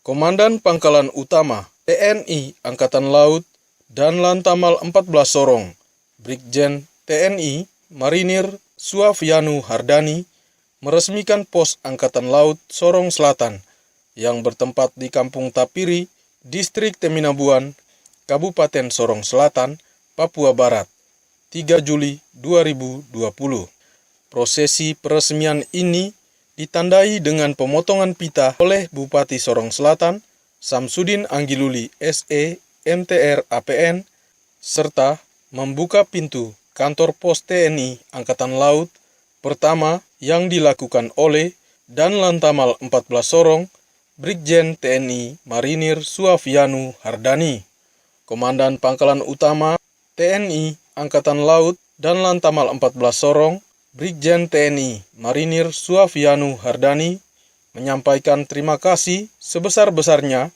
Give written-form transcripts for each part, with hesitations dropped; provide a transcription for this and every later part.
Komandan Pangkalan Utama TNI Angkatan Laut dan Lantamal 14 Sorong, Brigjen TNI Marinir Suafianu Hardani, meresmikan pos Angkatan Laut Sorong Selatan yang bertempat di Kampung Tapiri, Distrik Teminabuan, Kabupaten Sorong Selatan, Papua Barat, 3 Juli 2020. Prosesi peresmian ini ditandai dengan pemotongan pita oleh Bupati Sorong Selatan, Samsudin Anggiluli SE, MTR APN, serta membuka pintu kantor pos TNI Angkatan Laut pertama yang dilakukan oleh Dan Lantamal 14 Sorong, Brigjen TNI Marinir Suafianu Hardani. Komandan Pangkalan Utama TNI Angkatan Laut dan Lantamal 14 Sorong, Brigjen TNI Marinir Suafianu Hardani menyampaikan terima kasih sebesar-besarnya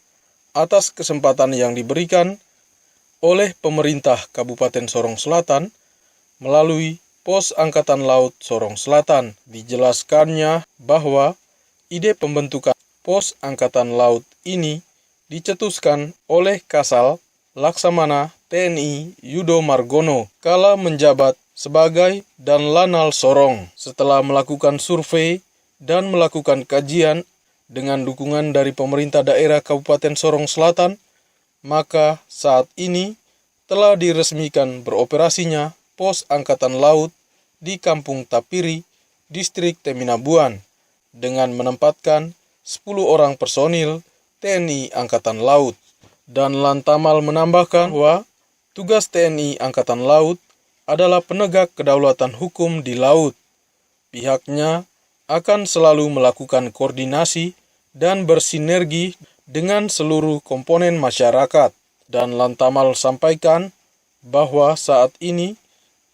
atas kesempatan yang diberikan oleh pemerintah Kabupaten Sorong Selatan melalui Pos Angkatan Laut Sorong Selatan. Dijelaskannya bahwa ide pembentukan Pos Angkatan Laut ini dicetuskan oleh Kasal Laksamana TNI Yudo Margono kala menjabat sebagai Dan Lanal Sorong. Setelah melakukan survei dan melakukan kajian dengan dukungan dari pemerintah daerah Kabupaten Sorong Selatan, maka saat ini telah diresmikan beroperasinya Pos Angkatan Laut di Kampung Tapiri, Distrik Teminabuan, dengan menempatkan 10 orang personil TNI Angkatan Laut. Dan Lantamal menambahkan bahwa tugas TNI Angkatan Laut adalah penegak kedaulatan hukum di laut. Pihaknya akan selalu melakukan koordinasi dan bersinergi dengan seluruh komponen masyarakat. Dan Lantamal sampaikan bahwa saat ini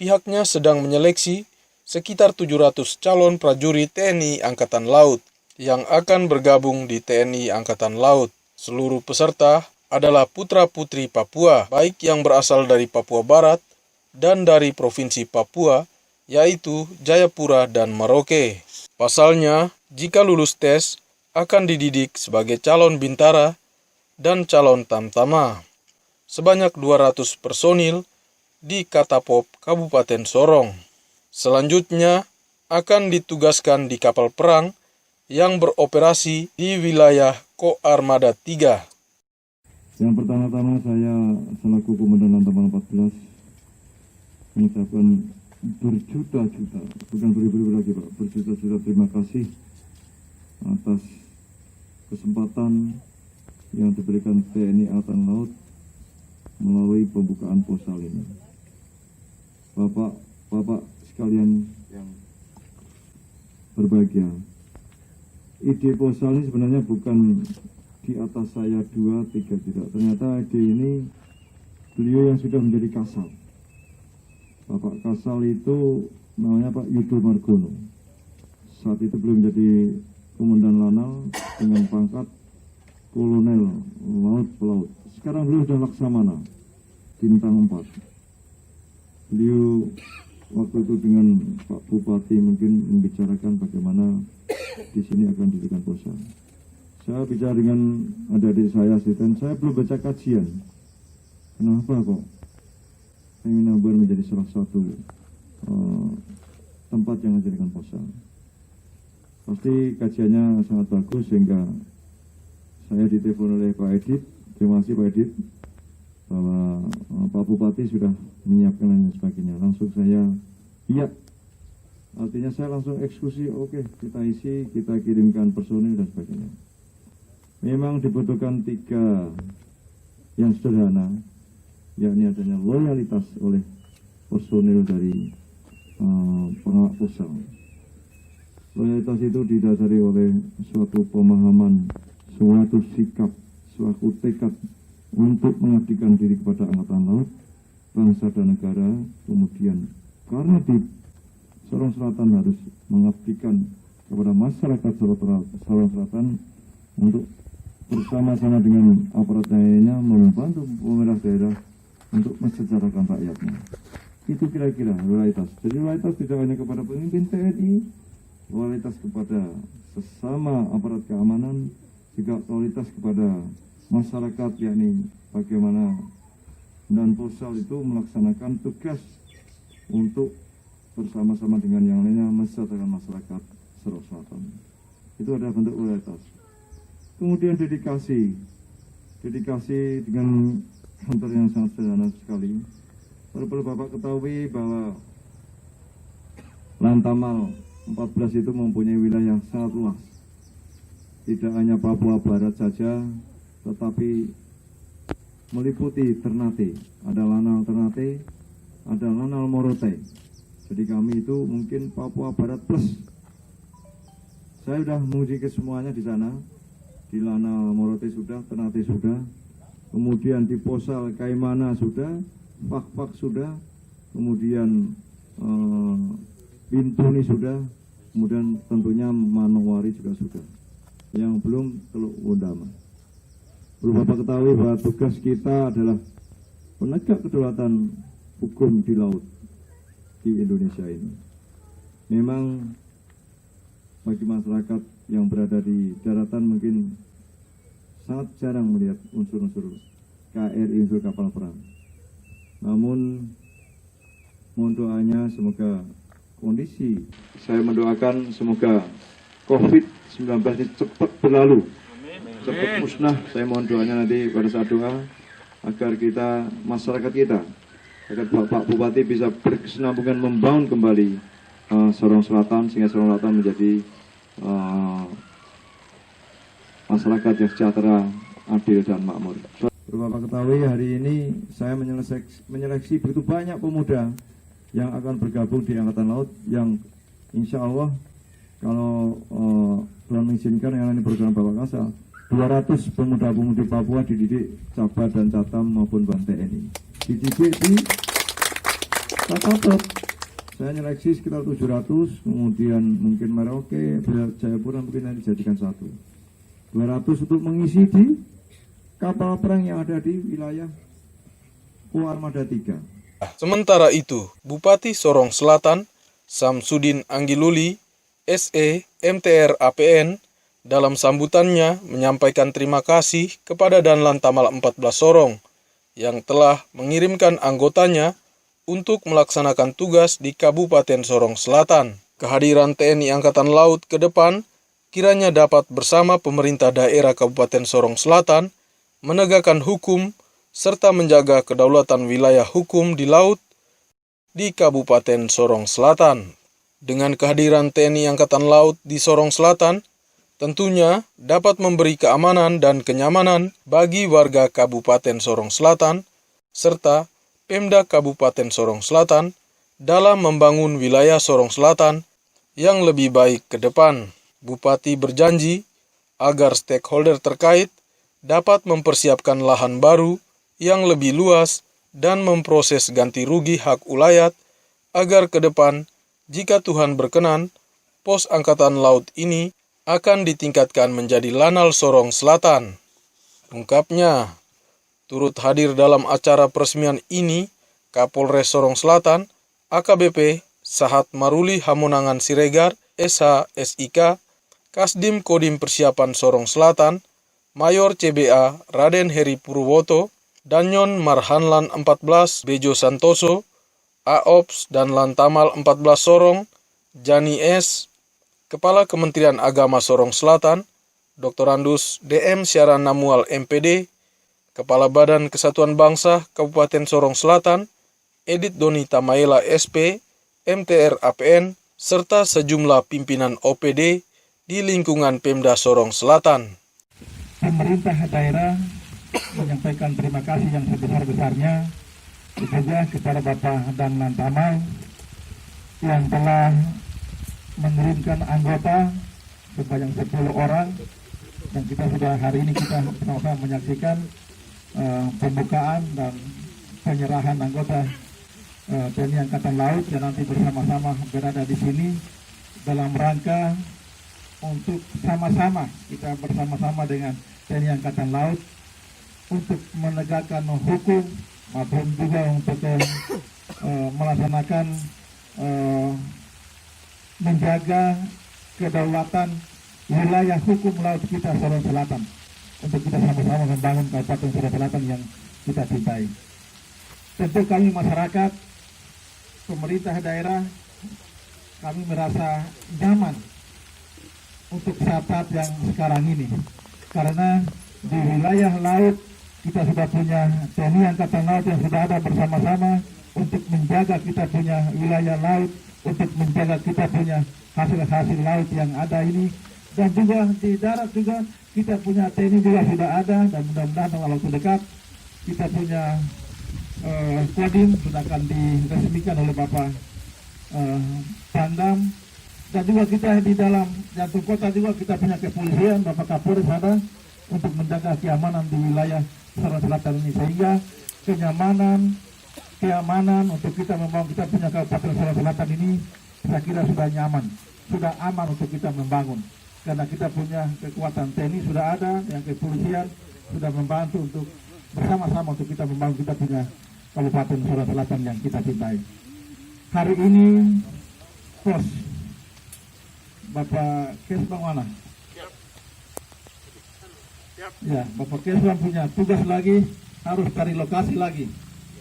pihaknya sedang menyeleksi sekitar 700 calon prajurit TNI Angkatan Laut yang akan bergabung di TNI Angkatan Laut. Seluruh peserta adalah putra-putri Papua, baik yang berasal dari Papua Barat dan dari Provinsi Papua, yaitu Jayapura dan Merauke. Pasalnya, jika lulus tes, akan dididik sebagai calon bintara dan calon tamtama. Sebanyak 200 personil di Katapop, Kabupaten Sorong. Selanjutnya, akan ditugaskan di kapal perang yang beroperasi di wilayah Ko Armada 3. Yang pertama-tama saya selaku Komandan Lantamal 14 mengucapkan berjuta-juta, bukan beribu-ribu lagi Pak, berjuta-juta terima kasih atas kesempatan yang diberikan TNI Angkatan Laut melalui pembukaan posal ini. Bapak sekalian yang berbahagia, ide posal ini sebenarnya bukan di atas saya 2, 3, tidak. Ternyata ide ini beliau yang sudah menjadi Kasal. Bapak Kasal itu namanya Pak Yudo Margono. Saat itu belum menjadi Komandan Lanal dengan pangkat Kolonel Laut Pelaut. Sekarang beliau sudah Laksamana bintang 4. Beliau waktu itu dengan Pak Bupati mungkin membicarakan bagaimana di sini akan diberikan posal. Saya bicara dengan adik-adik saya, asisten, saya belum baca kajian. Kenapa kok Teminabuan menjadi salah satu tempat yang menjadikan posal? Pasti kajiannya sangat bagus sehingga saya ditelepon oleh Pak Edit. Terima kasih Pak Edit bahwa Pak Bupati sudah menyiapkan dan sebagainya. Langsung saya iya. Artinya saya langsung eksekusi, oke, kita isi, kita kirimkan personil dan sebagainya. Memang dibutuhkan 3 yang sederhana, yakni adanya loyalitas oleh personil dari pengawal posal. Loyalitas itu didasari oleh suatu pemahaman, suatu sikap, suatu tekad untuk mengabdikan diri kepada Angkatan Laut, bangsa dan negara. Kemudian karena di Sorong Selatan harus mengabdikan kepada masyarakat Sorong Selatan untuk bersama-sama dengan aparat daerahnya membantu pemerintah daerah untuk mensejahterakan rakyatnya. Itu kira-kira loyalitas. Jadi loyalitas tidak hanya kepada pemimpin TNI, loyalitas kepada sesama aparat keamanan, juga kualitas kepada masyarakat, yakni bagaimana dan Posal itu melaksanakan tugas untuk bersama-sama dengan yang lainnya mensejahterakan masyarakat Sorong Selatan. Itu adalah bentuk loyalitas. Kemudian dedikasi dengan kantor yang sangat sederhana sekali. Perlu Bapak ketahui bahwa Lantamal 14 itu mempunyai wilayah yang sangat luas. Tidak hanya Papua Barat saja, tetapi meliputi Ternate, ada Lanal Ternate, ada Lanal Morotai. Jadi kami itu mungkin Papua Barat plus. Saya sudah menguji ke semuanya di sana. Di Lanal Morotai sudah, Ternate sudah, kemudian di Posal Kaimana sudah, Fak-Fak sudah, kemudian Bintuni sudah, kemudian tentunya Manowari juga sudah. Yang belum Teluk Wondama. Perlu Bapak ketahui bahwa tugas kita adalah penegak kedaulatan hukum di laut di Indonesia ini. Memang bagi masyarakat yang berada di daratan mungkin sangat jarang melihat unsur-unsur KRI, unsur kapal perang. Namun mohon doanya semoga kondisi, saya mendoakan semoga COVID-19 ini cepat berlalu, cepat musnah. Saya mohon doanya nanti pada saat doa agar kita, masyarakat kita, agar Bapak Bupati bisa berkesinambungan membangun kembali Sorong Selatan, sehingga Sorong Selatan menjadi masyarakat yang sejahtera, adil dan makmur. Bapak ketahui hari ini saya menyeleksi begitu banyak pemuda yang akan bergabung di Angkatan Laut, yang insya Allah kalau Tuhan mengizinkan yang ini program Bapak Kasal, 200 pemuda-pemudi Papua dididik Cabar dan Catam maupun Ban TNI. Dididik di Kakapet. Saya nyeleksi sekitar 700, kemudian mungkin Merauke, Jayapura mungkin yang dijadikan satu. 200 untuk mengisi di kapal perang yang ada di wilayah Armada 3. Sementara itu, Bupati Sorong Selatan, Samsudin Anggiluli, SE, MTR APN, dalam sambutannya menyampaikan terima kasih kepada Danlan Tamal 14 Sorong yang telah mengirimkan anggotanya untuk melaksanakan tugas di Kabupaten Sorong Selatan. Kehadiran TNI Angkatan Laut ke depan kiranya dapat bersama pemerintah daerah Kabupaten Sorong Selatan menegakkan hukum serta menjaga kedaulatan wilayah hukum di laut di Kabupaten Sorong Selatan. Dengan kehadiran TNI Angkatan Laut di Sorong Selatan, tentunya dapat memberi keamanan dan kenyamanan bagi warga Kabupaten Sorong Selatan, serta Pemda Kabupaten Sorong Selatan dalam membangun wilayah Sorong Selatan yang lebih baik ke depan. Bupati berjanji agar stakeholder terkait dapat mempersiapkan lahan baru yang lebih luas dan memproses ganti rugi hak ulayat agar ke depan, jika Tuhan berkenan, pos Angkatan Laut ini akan ditingkatkan menjadi Lanal Sorong Selatan. Ungkapnya, turut hadir dalam acara peresmian ini Kapolres Sorong Selatan, AKBP Sahat Maruli Hamonangan Siregar, SH SIK, Kasdim Kodim Persiapan Sorong Selatan, Mayor CBA Raden Heri Purwoto, Danyon Marhanlan 14 Bejo Santoso, AOPS dan Lantamal 14 Sorong, Jani S, Kepala Kementerian Agama Sorong Selatan, Dr. Andus DM Siaran Namual MPD, Kepala Badan Kesatuan Bangsa Kabupaten Sorong Selatan, Edit Doni Tamaela SP, MTR APN, serta sejumlah pimpinan OPD di lingkungan Pemda Sorong Selatan. Pemerintah daerah menyampaikan terima kasih yang sebesar-besarnya juga kepada Bapak Danlan Tamal yang telah mengirimkan anggota sebanyak 10 orang, dan kita sudah hari ini kita sama-sama menyaksikan pembukaan dan penyerahan anggota TNI Angkatan Laut yang nanti bersama-sama berada di sini dalam rangka untuk sama-sama kita bersama-sama dengan TNI Angkatan Laut untuk menegakkan hukum maupun juga untuk melaksanakan menjaga kedaulatan wilayah hukum laut kita Sulawesi Selatan, untuk kita sama-sama membangun Kabupaten Sulawesi Selatan yang kita cintai. Tentu kami masyarakat, pemerintah daerah, kami merasa nyaman untuk saat-saat yang sekarang ini, karena di wilayah laut kita sudah punya TNI Angkatan Laut yang sudah ada bersama-sama untuk menjaga kita punya wilayah laut, untuk menjaga kita punya hasil-hasil laut yang ada ini, dan juga di darat juga kita punya TNI juga sudah ada, dan mudah-mudahan dalam waktu dekat kita punya Kodim sudah akan diresmikan oleh Bapak Pangdam, dan juga kita di dalam jantung kota juga kita punya kepolisian, Bapak Kapolres ada untuk menjaga keamanan di wilayah Sulawesi Selatan ini, sehingga keamanan untuk kita membangun kita punya Kabupaten Sulawesi Selatan ini saya kira sudah nyaman, sudah aman untuk kita membangun, karena kita punya kekuatan TNI sudah ada, yang kepolisian sudah membantu untuk bersama-sama untuk kita membangun kita punya Kabupaten Sulawesi Selatan yang kita cintai. Hari ini pos Bapak Kesbang mana? Ya, Bapak Kesbang punya tugas lagi, harus cari lokasi lagi.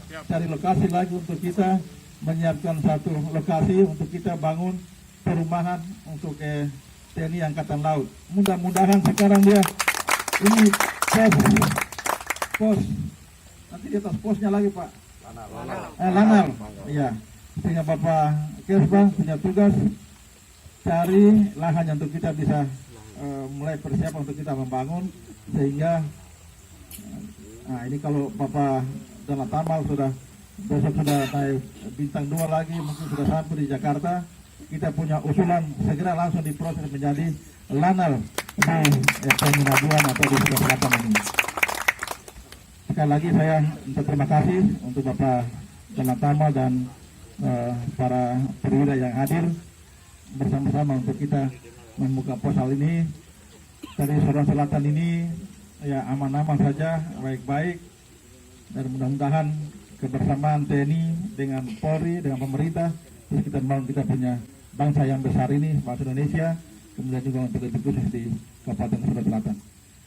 Cari lokasi lagi untuk kita menyiapkan satu lokasi untuk kita bangun perumahan untuk TNI Angkatan Laut. Mudah-mudahan sekarang dia ini pos nanti di atas posnya lagi Pak. Lanal. Iya. Sehingga Bapak Kesbang punya tugas cari lahan untuk kita bisa mulai persiapan untuk kita membangun, sehingga ini kalau Bapak Danlan Tamal besok sudah naik bintang 2 lagi, mungkin sudah sampai di Jakarta, kita punya usulan segera langsung diproses menjadi lanal di Peminaduan atau di Sulawesi Selatan ini. Sekali lagi saya minta terima kasih untuk Bapak Danlan Tamal dan para perwira yang hadir bersama-sama untuk kita membuka pos hal ini. Dari Sulawesi Selatan ini ya aman-aman saja, baik-baik, dan mudah-mudahan kebersamaan TNI dengan Polri, dengan pemerintah, terus kita membangun kita punya bangsa yang besar ini, bangsa Indonesia, kemudian juga untuk lebih khusus di Kabupaten Sulawesi Selatan.